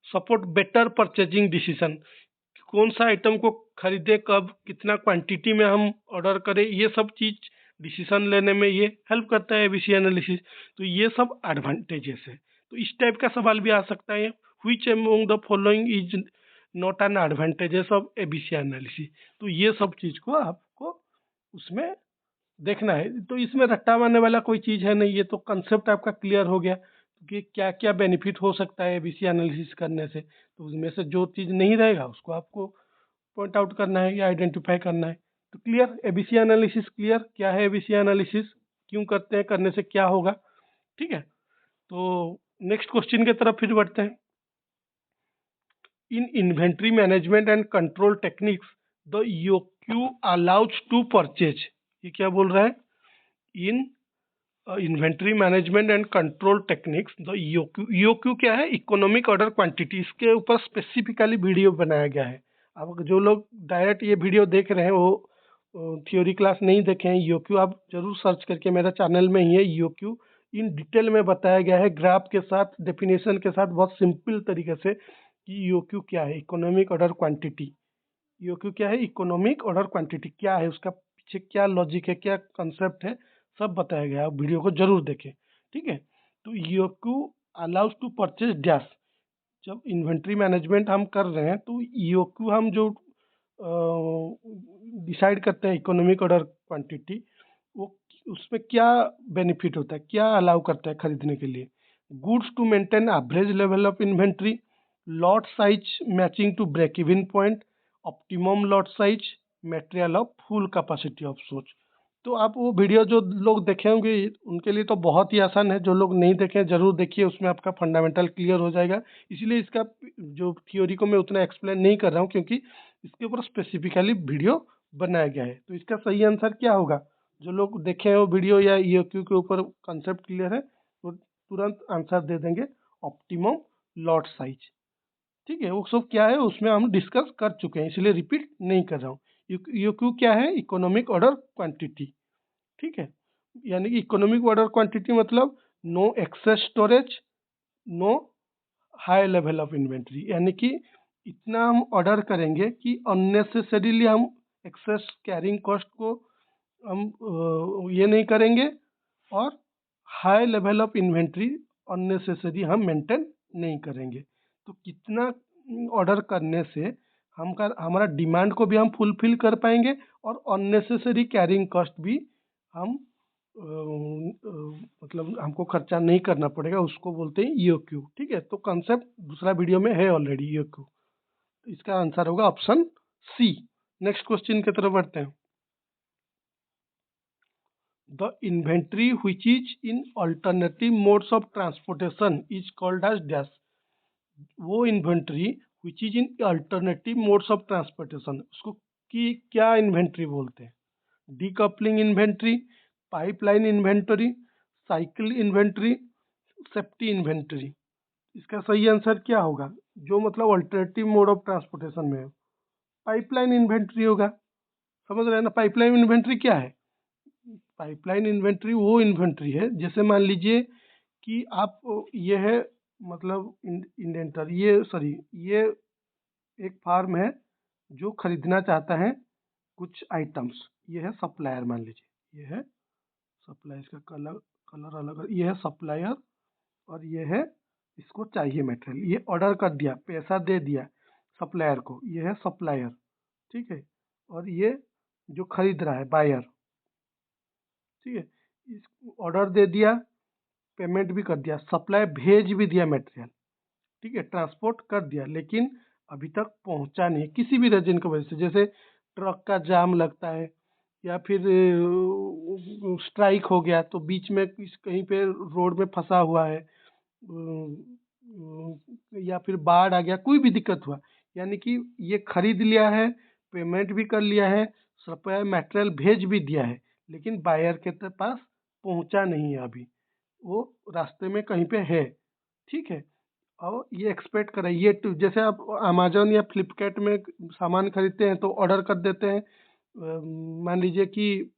सपोर्ट बेटर परचेजिंग डिसीजन, कौन सा आइटम को खरीदे, कब, कितना क्वांटिटी में हम ऑर्डर करें, ये सब चीज डिसीजन लेने में ये हेल्प करता है एबीसी एनालिसिस। तो ये सब एडवांटेजेस है। तो इस टाइप का सवाल भी आ सकता है, which among the following is not an advantages of ABC analysis. तो ये सब चीज को आपको उसमें देखना है। तो इसमें रट्टा मारने वाला कोई चीज है नहीं, ये तो कंसेप्ट आपका क्लियर हो गया कि क्या क्या बेनिफिट हो सकता है एबीसी एनालिसिस करने से। तो उसमें से जो चीज नहीं रहेगा उसको आपको पॉइंट आउट करना है या आइडेंटिफाई करना है। तो क्लियर, एबीसी एनालिसिस क्लियर, क्या है एबीसी एनालिसिस, क्यों करते हैं, करने से क्या होगा। ठीक है, तो नेक्स्ट क्वेश्चन की तरफ फिर बढ़ते हैं। In inventory management and control techniques the EOQ allows to purchase, ये क्या बोल रहा है, in inventory management and control techniques the EOQ. EOQ क्या है, इकोनॉमिक ऑर्डर क्वांटिटी, इसके ऊपर स्पेसिफिकली वीडियो बनाया गया है। अब जो लोग डायरेक्ट ये वीडियो देख रहे हैं वो थ्योरी क्लास नहीं देखे हैं, ईओक्यू आप जरूर सर्च करके, मेरा चैनल में ही है ईओक्यू, इन डिटेल में बताया गया है ग्राफ के साथ, डेफिनेशन के साथ, बहुत सिंपल तरीके से कि ईओक्यू क्या है, इकोनॉमिक ऑर्डर क्वांटिटी। ईओक्यू क्या है, इकोनॉमिक ऑर्डर क्वांटिटी क्या है, उसका पीछे क्या लॉजिक है, क्या कंसेप्ट है, सब बताया गया है। आप वीडियो को जरूर देखें। ठीक है, तो EOQ allows to purchase dash, जब इन्वेंट्री मैनेजमेंट हम कर रहे हैं तो ईओक्यू हम जो डिसाइड करते हैं इकोनॉमिक ऑर्डर क्वांटिटी, वो उसमें क्या बेनिफिट होता है, क्या अलाउ करता है खरीदने के लिए। Goods to maintain average level of inventory, lot size matching to break even point, optimum lot size, material of full capacity of सोच। तो आप वो वीडियो जो लोग देखे होंगे उनके लिए तो बहुत ही आसान है, जो लोग नहीं देखे जरूर देखिए, उसमें आपका फंडामेंटल क्लियर हो जाएगा। इसलिए इसका जो थ्योरी को मैं उतना एक्सप्लेन नहीं कर रहा हूँ, क्योंकि इसके ऊपर स्पेसिफिकली वीडियो बनाया गया है। तो इसका सही आंसर क्या होगा, जो लोग देखे हैं वो वीडियो या ईओक्यू के ऊपर कंसेप्ट क्लियर है वो तुरंत आंसर दे देंगे, ऑप्टिमम लॉट साइज। ठीक है, वो सब क्या है उसमें हम डिस्कस कर चुके हैं, इसलिए रिपीट नहीं कर रहा हूँ। ईओक्यू क्या है, इकोनॉमिक ऑर्डर क्वांटिटी। ठीक है, यानी कि इकोनॉमिक ऑर्डर क्वांटिटी मतलब no excess storage, no high level of inventory, यानी कि इतना हम ऑर्डर करेंगे कि अननेसेसरीली हम एक्सेस कैरिंग कॉस्ट को हम ये नहीं करेंगे, और high level of inventory unnecessary हम मेंटेन नहीं करेंगे। तो कितना ऑर्डर करने से हमारा डिमांड को भी हम फुलफिल कर पाएंगे, और अननेसेसरी कैरिंग कॉस्ट भी हम मतलब हमको खर्चा नहीं करना पड़ेगा, उसको बोलते हैं ईओक्यू। ठीक है, तो कंसेप्ट दूसरा वीडियो में है ऑलरेडी ईओक्यू। तो इसका आंसर होगा ऑप्शन सी। नेक्स्ट क्वेश्चन की तरफ बढ़ते हैं। The inventory which is in alternative modes of transportation is called as dash। वो inventory which is in alternative modes of transportation, उसको की क्या इन्वेंट्री बोलते हैं, decoupling inventory, pipeline inventory, cycle inventory, safety inventory. इसका सही आंसर क्या होगा, जो मतलब अल्टरनेटिव मोड ऑफ ट्रांसपोर्टेशन में है, पाइपलाइन इन्वेंट्री होगा। समझ रहे हैं ना, पाइपलाइन इन्वेंट्री क्या है, पाइपलाइन इन्वेंट्री वो इन्वेंट्री है, जैसे मान लीजिए कि आप ये है मतलब इंडेंटर, ये सॉरी ये एक फार्म है जो खरीदना चाहता है कुछ आइटम्स, ये है सप्लायर, मान लीजिए ये है सप्लायर, इसका कलर कलर अलग, ये है सप्लायर और ये है इसको चाहिए मटेरियल, ये ऑर्डर कर दिया, पैसा दे दिया सप्लायर को, ये है सप्लायर। ठीक है, और ये जो खरीद रहा है बायर। ठीक है, इस ऑर्डर दे दिया, पेमेंट भी कर दिया, सप्लाई भेज भी दिया मटेरियल। ठीक है, ट्रांसपोर्ट कर दिया, लेकिन अभी तक पहुंचा नहीं किसी भी रीजन की वजह से, जैसे ट्रक का जाम लगता है या फिर स्ट्राइक हो गया तो बीच में कहीं पे रोड में फंसा हुआ है, या फिर बाढ़ आ गया, कोई भी दिक्कत हुआ, यानी कि ये खरीद लिया है, पेमेंट भी कर लिया है, सप्लाई मटेरियल भेज भी दिया है, लेकिन बायर के पास पहुंचा नहीं है अभी, वो रास्ते में कहीं पे है। ठीक है, और ये एक्सपेक्ट करें, ये जैसे आप अमेजोन या फ्लिपकार्ट में सामान खरीदते हैं तो ऑर्डर कर देते हैं, मान लीजिए कि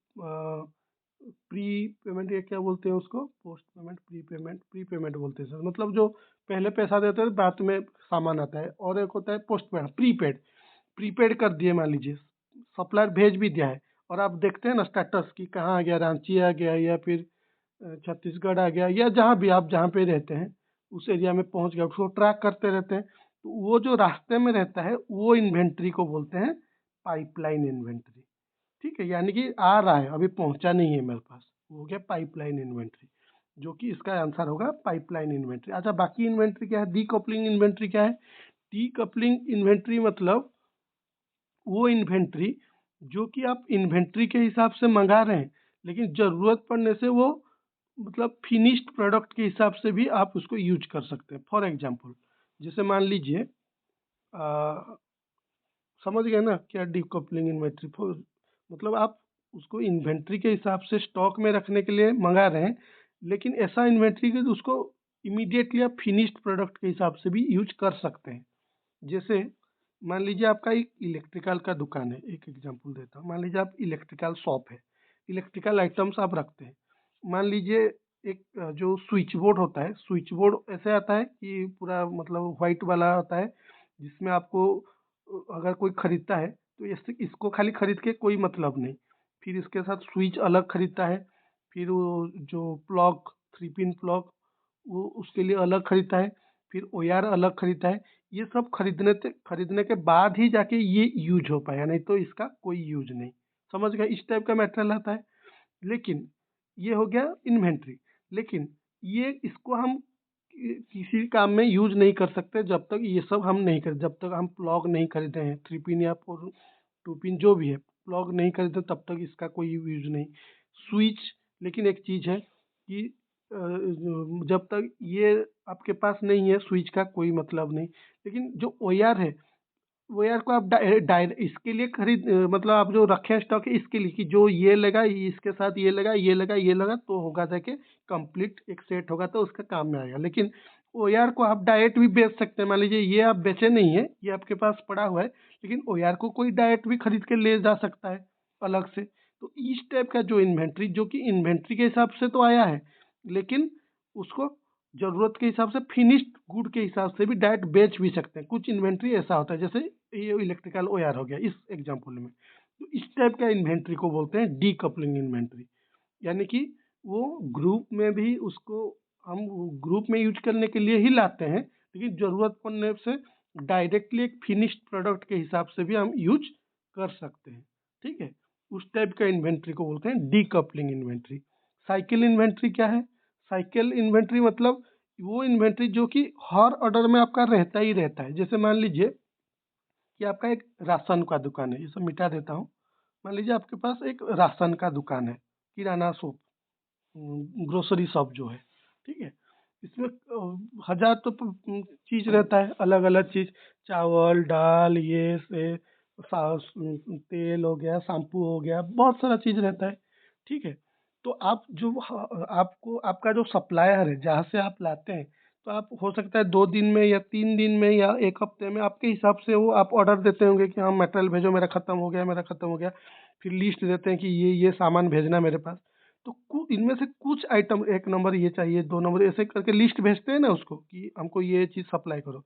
प्री पेमेंट, ये क्या बोलते हैं उसको, पोस्ट पेमेंट, प्री पेमेंट बोलते हैं सर, मतलब जो पहले पैसा देते हैं बाद में सामान आता है, और एक होता है पोस्ट पेमेंट, प्रीपेड। प्रीपेड कर दिए मान लीजिए, सप्लायर भेज भी दिया है, और आप देखते हैं ना स्टेटस कि कहाँ आ गया, रांची आ गया या फिर छत्तीसगढ़ आ गया, या जहाँ भी आप जहाँ पे रहते हैं उस एरिया में पहुँच गया, उसको ट्रैक करते रहते हैं, तो वो जो रास्ते में रहता है वो इन्वेंट्री को बोलते हैं पाइपलाइन इन्वेंट्री। ठीक है, यानी कि आ रहा है, अभी पहुंचा नहीं है मेरे पास, वो हो गया पाइपलाइन इन्वेंट्री, जो कि इसका आंसर होगा पाइपलाइन इन्वेंट्री। अच्छा, बाकी इन्वेंट्री क्या है, डीकपलिंग इन्वेंट्री क्या है? डीकपलिंग इन्वेंट्री मतलब वो इन्वेंट्री जो कि आप इन्वेंट्री के हिसाब से मंगा रहे हैं, लेकिन ज़रूरत पड़ने से वो मतलब फिनिश्ड प्रोडक्ट के हिसाब से भी आप उसको यूज कर सकते हैं। फॉर एग्जांपल, जैसे मान लीजिए समझ गए ना क्या डीकपलिंग इन्वेंट्री, मतलब आप उसको इन्वेंट्री के हिसाब से स्टॉक में रखने के लिए मंगा रहे हैं, लेकिन ऐसा इन्वेंट्री कि उसको इमीडिएटली आप फिनिश्ड प्रोडक्ट के हिसाब से भी यूज कर सकते हैं। जैसे मान लीजिए आपका एक इलेक्ट्रिकल का दुकान है, एक एग्जांपल देता हूँ, मान लीजिए आप इलेक्ट्रिकल शॉप है, इलेक्ट्रिकल आइटम्स आप रखते हैं। मान लीजिए एक जो स्विच बोर्ड होता है, स्विच बोर्ड ऐसे आता है कि पूरा मतलब वाइट वाला होता है, जिसमें आपको अगर कोई खरीदता है तो इसको खाली खरीद के कोई मतलब नहीं, फिर इसके साथ स्विच अलग खरीदता है, फिर वो जो प्लग, 3 पिन प्लग, वो उसके लिए अलग खरीदता है, फिर ओआर अलग खरीदता है। ये सब खरीदने के बाद ही जाके ये यूज हो पाएगा, नहीं तो इसका कोई यूज नहीं। समझ गए, इस टाइप का मैटेरियल आता है। लेकिन ये हो गया इन्वेंट्री, लेकिन ये इसको हम किसी काम में यूज नहीं कर सकते जब तक ये सब हम नहीं कर, जब तक हम प्लग नहीं खरीदे हैं, 3 पिन या 2 पिन जो भी है, प्लग नहीं खरीदे तब तक इसका कोई यूज नहीं। स्विच, लेकिन एक चीज है कि जब तक ये आपके पास नहीं है स्विच का कोई मतलब नहीं, लेकिन जो ओआर है, वो यार को आप इसके लिए मतलब आप जो रखे हैं स्टॉक है इसके लिए कि जो ये लगा, इसके साथ ये लगा, ये लगा, ये लगा, तो होगा जाके कंप्लीट एक सेट होगा तो उसका काम में आएगा। लेकिन ओआर को आप डायरेक्ट भी बेच सकते हैं, मान लीजिए ये आप बेचे नहीं है, ये आपके पास पड़ा हुआ है, लेकिन ओआर को कोई डायरेक्ट भी खरीद के ले जा सकता है अलग से। तो इस टाइप का जो इन्वेंट्री, जो कि इन्वेंट्री के हिसाब से तो आया है, लेकिन उसको जरूरत के हिसाब से फिनिश्ड गुड के हिसाब से भी डायरेक्ट बेच भी सकते हैं। कुछ इन्वेंट्री ऐसा होता है, जैसे ये इलेक्ट्रिकल ओआर हो गया इस एग्जांपल में, तो इस टाइप का इन्वेंट्री को बोलते हैं डीकपलिंग इन्वेंट्री। यानी कि वो ग्रुप में भी उसको हम ग्रुप में यूज करने के लिए ही लाते हैं, लेकिन जरूरत पड़ने से डायरेक्टली एक फिनिश्ड प्रोडक्ट के हिसाब से भी हम यूज कर सकते हैं। ठीक है, उस टाइप का इन्वेंट्री को बोलते हैं डीकपलिंग इन्वेंट्री। साइकिल इन्वेंट्री क्या है? साइकिल इन्वेंट्री मतलब वो इन्वेंट्री जो कि हर ऑर्डर में आपका रहता ही रहता है। जैसे मान लीजिए कि आपका एक राशन का दुकान है, ये सब मिटा देता हूँ। मान लीजिए आपके पास एक राशन का दुकान है, किराना शॉप, ग्रोसरी शॉप जो है, ठीक है। इसमें हजार तो चीज रहता है, अलग अलग चीज, चावल दाल ये से तेल हो गया, शैम्पू हो गया, बहुत सारा चीज रहता है। ठीक है, तो आप जो आपको आपका जो सप्लायर है जहाँ से आप लाते हैं, तो आप हो सकता है 2 दिन में या 3 दिन में या एक हफ्ते में आपके हिसाब से वो आप ऑर्डर देते होंगे कि हाँ मटेरियल भेजो, मेरा खत्म हो गया, मेरा खत्म हो गया। फिर लिस्ट देते हैं कि ये सामान भेजना मेरे पास। तो इनमें से कुछ आइटम, 1 नंबर ये चाहिए, 2 नंबर, ऐसे करके लिस्ट भेजते हैं ना उसको कि हमको ये चीज़ सप्लाई करो।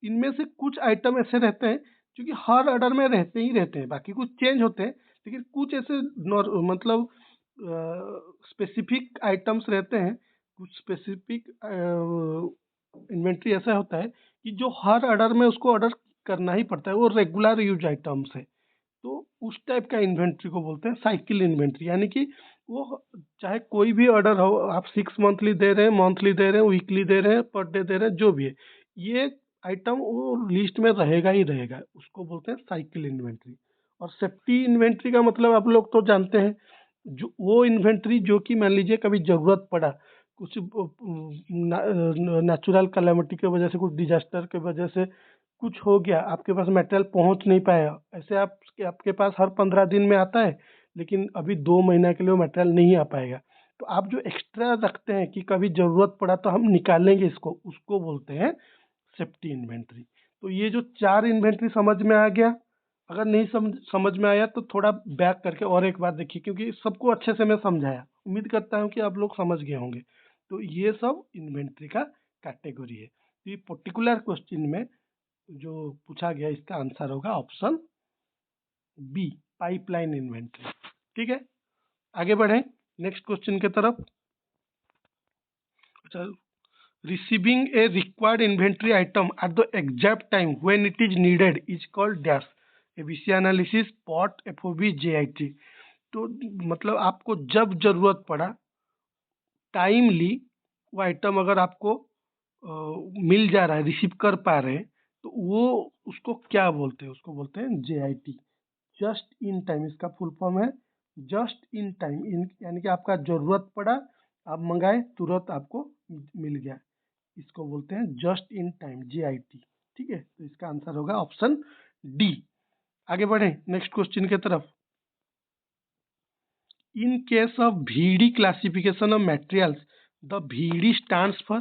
इनमें से कुछ आइटम ऐसे रहते हैं जो कि हर ऑर्डर में रहते ही रहते हैं, बाकी कुछ चेंज होते हैं, लेकिन कुछ ऐसे मतलब स्पेसिफिक आइटम्स रहते हैं, कुछ स्पेसिफिक इन्वेंट्री ऐसा होता है कि जो हर ऑर्डर में उसको ऑर्डर करना ही पड़ता है, वो रेगुलर यूज आइटम्स है। तो उस टाइप का इन्वेंट्री को बोलते हैं साइकिल इन्वेंट्री। यानी कि वो चाहे कोई भी ऑर्डर हो, आप 6 मंथली दे रहे हैं, मंथली दे रहे हैं, वीकली दे रहे हैं, पर डे दे रहे हैं, जो भी है, ये आइटम वो लिस्ट में रहेगा ही रहेगा, उसको बोलते हैं साइकिल इन्वेंट्री। और सेफ्टी इन्वेंट्री का मतलब आप लोग तो जानते हैं, जो वो इन्वेंट्री जो कि मान लीजिए कभी ज़रूरत पड़ा, कुछ नेचुरल कैलेमिटी की वजह से, कुछ डिजास्टर की वजह से कुछ हो गया, आपके पास मटेरियल पहुंच नहीं पाया, ऐसे आपके पास हर 15 दिन में आता है, लेकिन अभी 2 महीना के लिए वो मटेरियल नहीं आ पाएगा, तो आप जो एक्स्ट्रा रखते हैं कि कभी ज़रूरत पड़ा तो हम निकालेंगे इसको, उसको बोलते हैं सेफ्टी इन्वेंट्री। तो ये जो 4 इन्वेंट्री समझ में आ गया। अगर नहीं समझ में आया तो थोड़ा बैक करके और एक बार देखिए, क्योंकि सबको अच्छे से मैं समझाया, उम्मीद करता हूँ कि आप लोग समझ गए होंगे। तो ये सब इन्वेंट्री का कैटेगरी है। तो ये पर्टिकुलर क्वेश्चन में जो पूछा गया, इसका आंसर होगा ऑप्शन बी, पाइपलाइन इन्वेंट्री। ठीक है, आगे बढ़ें नेक्स्ट क्वेश्चन की तरफ। अच्छा, receiving a required inventory item at the exact time when it is needed is called dash ABC analysis pot FOB JIT. तो मतलब आपको जब जरूरत पड़ा टाइमली वो आइटम अगर आपको मिल जा रहा है, रिसीव कर पा रहे हैं, तो वो उसको क्या बोलते हैं? उसको बोलते हैं जेआईटी, जस्ट इन टाइम। इसका फुल फॉर्म है जस्ट इन टाइम, यानी कि आपका जरूरत पड़ा, आप मंगाए, तुरंत आपको मिल गया, इसको बोलते हैं जस्ट इन टाइम, जेआईटी। ठीक है, तो इसका आंसर होगा ऑप्शन डी। आगे बढ़े नेक्स्ट क्वेश्चन की तरफ। In case of VD classification of materials, the VD stands for,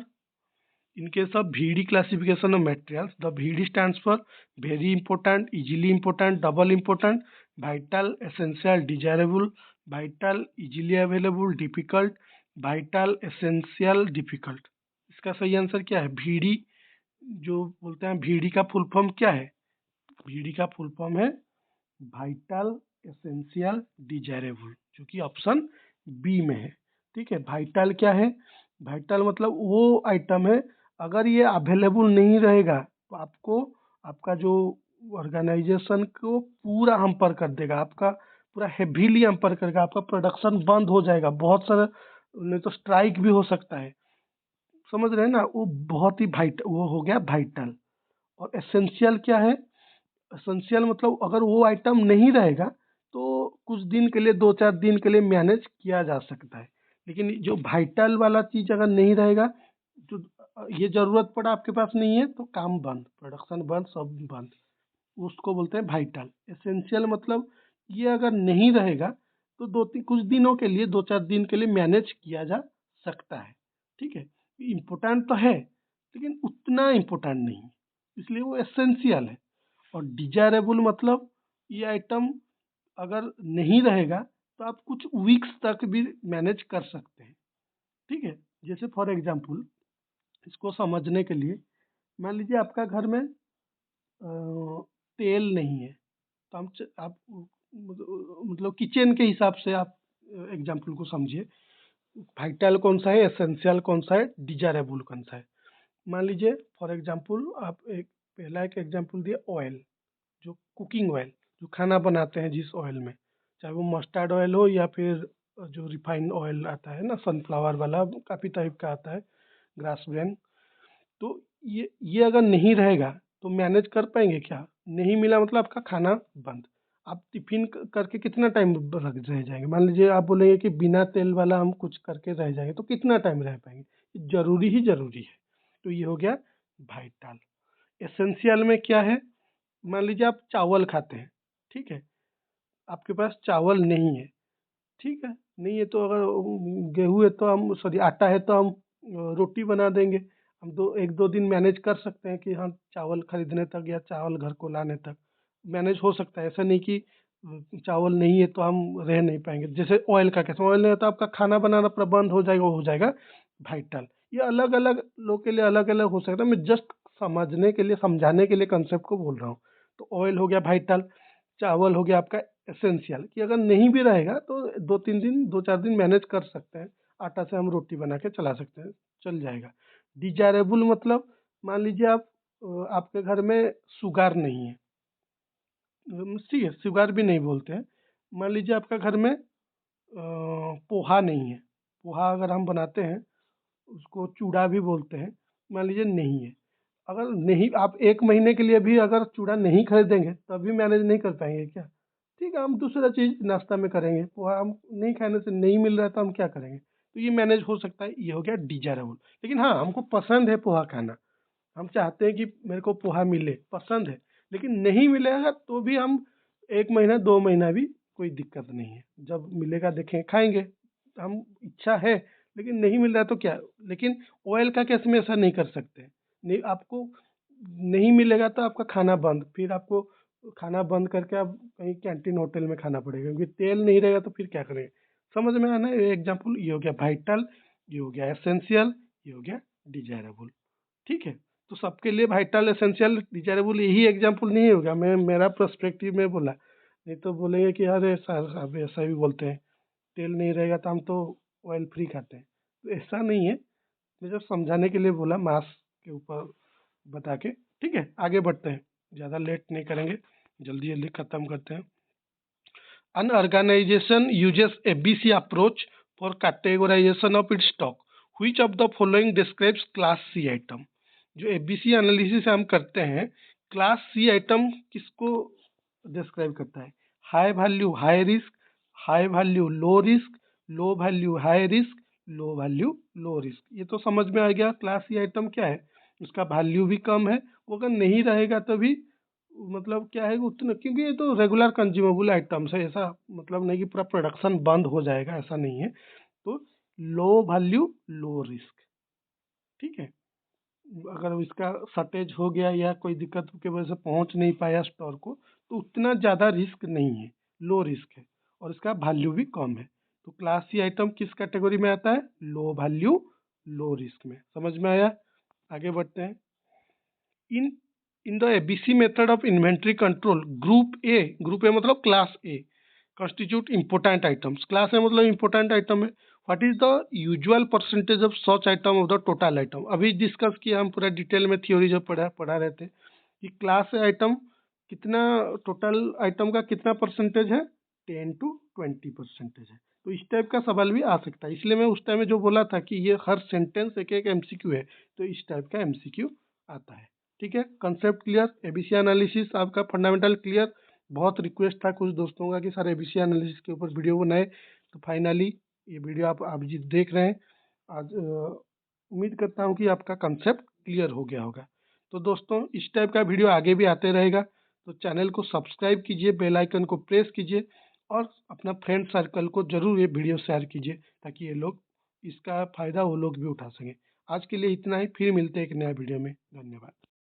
in case of VD classification of materials, the VD stands for very important, easily important, double important, vital, essential, desirable, vital, easily available, difficult, vital, essential, difficult। इसका सही आंसर क्या है? VD जो बोलते हैं, VD का फुल फॉर्म क्या है? VD का फुल फॉर्म है वाइटल, एसेंशियल, डिजायरेबल, जो कि ऑप्शन बी में है। ठीक है, वाइटल क्या है? वाइटल मतलब वो आइटम है, अगर ये अवेलेबल नहीं रहेगा तो आपको, आपका जो ऑर्गेनाइजेशन को पूरा हैम्पर कर देगा, आपका पूरा हेवीली हैम्पर करेगा, आपका प्रोडक्शन बंद हो जाएगा, बहुत सारा, नहीं तो स्ट्राइक भी हो सकता है। समझ रहे हैं ना? वो बहुत ही वो हो गया वाइटल। और एसेंशियल क्या है? एसेंशियल मतलब अगर वो आइटम नहीं रहेगा तो कुछ दिन के लिए, 2-4 दिन के लिए मैनेज किया जा सकता है, लेकिन जो वाइटल वाला चीज अगर नहीं रहेगा, तो ये जरूरत पड़ा आपके पास नहीं है तो काम बंद, प्रोडक्शन बंद, सब बंद, उसको बोलते हैं वाइटल। एसेंशियल मतलब ये अगर नहीं रहेगा तो कुछ दिनों के लिए, 2-4 दिन के लिए मैनेज किया जा सकता है। ठीक है, इम्पोर्टेंट तो है लेकिन उतना इम्पोर्टेंट नहीं, इसलिए वो एसेंशियल है। और डिजायरेबल मतलब ये आइटम अगर नहीं रहेगा तो आप कुछ वीक्स तक भी मैनेज कर सकते हैं। ठीक है, जैसे फॉर एग्जांपल, इसको समझने के लिए, मान लीजिए आपका घर में तेल नहीं है, तो आप मतलब किचन के हिसाब से आप एग्जांपल को समझिए, वाइटल कौन सा है, एसेंशियल कौन सा है, डिजायरेबल कौन सा है। मान लीजिए फॉर एग्जांपल, आप एक पहला एक एग्जांपल दिए, ऑयल, जो कुकिंग ऑयल, जो खाना बनाते हैं जिस ऑयल में, चाहे वो मस्टर्ड ऑयल हो या फिर जो रिफाइंड ऑयल आता है ना, सनफ्लावर वाला, काफ़ी टाइप का आता है, ग्रास ब्रेन। तो ये अगर नहीं रहेगा तो मैनेज कर पाएंगे क्या? नहीं मिला मतलब आपका खाना बंद। आप टिफिन करके कितना टाइम रह जाएंगे? मान लीजिए आप बोलेंगे कि बिना तेल वाला हम कुछ करके रह जाएंगे, तो कितना टाइम रह पाएंगे? जरूरी ही जरूरी है। तो ये हो गया वाइटल। एसेंशियल में क्या है? मान लीजिए आप चावल खाते हैं, ठीक है, आपके पास चावल नहीं है, ठीक है, नहीं है तो अगर गेहूँ है तो हम, सॉरी आटा है तो हम रोटी बना देंगे। हम 1-2 दिन मैनेज कर सकते हैं कि हाँ, चावल खरीदने तक या चावल घर को लाने तक मैनेज हो सकता है। ऐसा नहीं कि चावल नहीं है तो हम रह नहीं पाएंगे। जैसे ऑयल का कैसे, ऑयल नहीं है तो आपका खाना बनाना प्रबंध हो जाएगा, वो हो जाएगा वाइटल। ये अलग अलग लोग के लिए अलग अलग हो सकता है, मैं जस्ट समझने के लिए, समझाने के लिए कंसेप्ट को बोल रहा हूँ। तो ऑयल हो गया वाइटल, चावल हो गया आपका एसेंशियल, कि अगर नहीं भी रहेगा तो 2-3 दिन, 2-4 दिन मैनेज कर सकते हैं, आटा से हम रोटी बना के चला सकते हैं, चल जाएगा। डिजायरेबल मतलब, मान लीजिए आप आपके घर में शुगर नहीं है, ठीक है, शुगर भी नहीं बोलते हैं, मान लीजिए आपका घर में पोहा नहीं है, पोहा अगर हम बनाते हैं उसको चूड़ा भी बोलते हैं, मान लीजिए नहीं है, अगर नहीं, आप 1 महीने के लिए भी अगर चूड़ा नहीं खरीदेंगे तब भी मैनेज नहीं कर पाएंगे क्या? ठीक है, हम दूसरा चीज़ नाश्ता में करेंगे, पोहा हम नहीं खाने से नहीं मिल रहा है तो हम क्या करेंगे? तो ये मैनेज हो सकता है, ये हो गया डिज़ायरेबल। लेकिन हाँ, हमको पसंद है पोहा खाना, हम चाहते हैं कि मेरे को पोहा मिले, पसंद है, लेकिन नहीं मिलेगा तो भी हम 1 महीना 2 महीना भी कोई दिक्कत नहीं है। जब मिलेगा देखें खाएँगे, हम इच्छा है, लेकिन नहीं मिल रहा है तो क्या? लेकिन ऑयल का केस में ऐसा नहीं कर सकते। नहीं, आपको नहीं मिलेगा तो आपका खाना बंद, फिर आपको खाना बंद करके आप कहीं कैंटीन होटल में खाना पड़ेगा, क्योंकि तेल नहीं रहेगा तो फिर क्या करेंगे? समझ में आया ना? ये एग्ज़ाम्पल ये हो गया वाइटल, ये हो गया एसेंशियल, ये हो गया डिज़ायरेबल। ठीक है? तो सबके लिए वाइटल, एसेंशियल, डिज़ायरेबल यही एग्ज़ाम्पल नहीं होगा, मैं मेरा पर्सपेक्टिव में बोला। नहीं तो बोलेंगे कि अरे सर आप ऐसा भी बोलते हैं, तेल नहीं रहेगा तो हम तो ऑयल फ्री खाते हैं। तो ऐसा नहीं है, मैं जस्ट समझाने के लिए बोला मास के ऊपर बता के। ठीक है, आगे बढ़ते हैं, ज़्यादा लेट नहीं करेंगे, जल्दी जल्दी ख़त्म करते हैं। An organization uses ABC approach for categorization of its stock. Which of the following describes class C item? जो एबीसी एनालिसिस हम करते हैं, क्लास सी आइटम किसको डिस्क्राइब करता है? High value high risk, high value low risk, low value high risk, low value low risk. ये तो समझ में आ गया क्लास सी आइटम क्या है। उसका वैल्यू भी कम है, वो अगर नहीं रहेगा तो भी मतलब क्या है उतना, क्योंकि ये तो रेगुलर कंज्यूमेबल आइटम्स है, ऐसा मतलब नहीं कि पूरा प्रोडक्शन बंद हो जाएगा, ऐसा नहीं है। तो लो वैल्यू लो रिस्क। ठीक है, अगर इसका शॉर्टेज हो गया या कोई दिक्कत की वजह से पहुंच नहीं पाया स्टोर को, तो उतना ज़्यादा रिस्क नहीं है, लो रिस्क है, और इसका वैल्यू भी कम है। तो क्लास सी आइटम किस कैटेगरी में आता है? लो वैल्यू लो रिस्क में। समझ में आया? आगे बढ़ते हैं। In in the ABC method of inventory control, group A मतलब class A constitute important items। Class A मतलब important item है। What is the usual percentage of such item of the total item? अभी डिस्कस किया हम पूरा डिटेल में, थ्योरी जब पढ़ा रहे थे कि क्लास ए आइटम कितना, टोटल आइटम का कितना परसेंटेज है? 10 to 20% है। तो इस टाइप का सवाल भी आ सकता है, इसलिए मैं उस टाइम में जो बोला था कि ये हर सेंटेंस एक एक एमसीक्यू है, तो इस टाइप का एमसीक्यू आता है। ठीक है, कंसेप्ट क्लियर, एबीसी एनालिसिस आपका फंडामेंटल क्लियर। बहुत रिक्वेस्ट था कुछ दोस्तों का कि सर एबीसी एनालिसिस के ऊपर वीडियो बनाए, तो फाइनली ये वीडियो आप जी देख रहे हैं। आज उम्मीद करता हूँ कि आपका कंसेप्ट क्लियर हो गया होगा। तो दोस्तों इस टाइप का वीडियो आगे भी आते रहेगा, तो चैनल को सब्सक्राइब कीजिए, बेल आइकन को प्रेस कीजिए, और अपना फ्रेंड सर्कल को जरूर ये वीडियो शेयर कीजिए, ताकि ये लोग इसका फ़ायदा वो लोग भी उठा सकें। आज के लिए इतना ही, फिर मिलते हैं एक नया वीडियो में। धन्यवाद।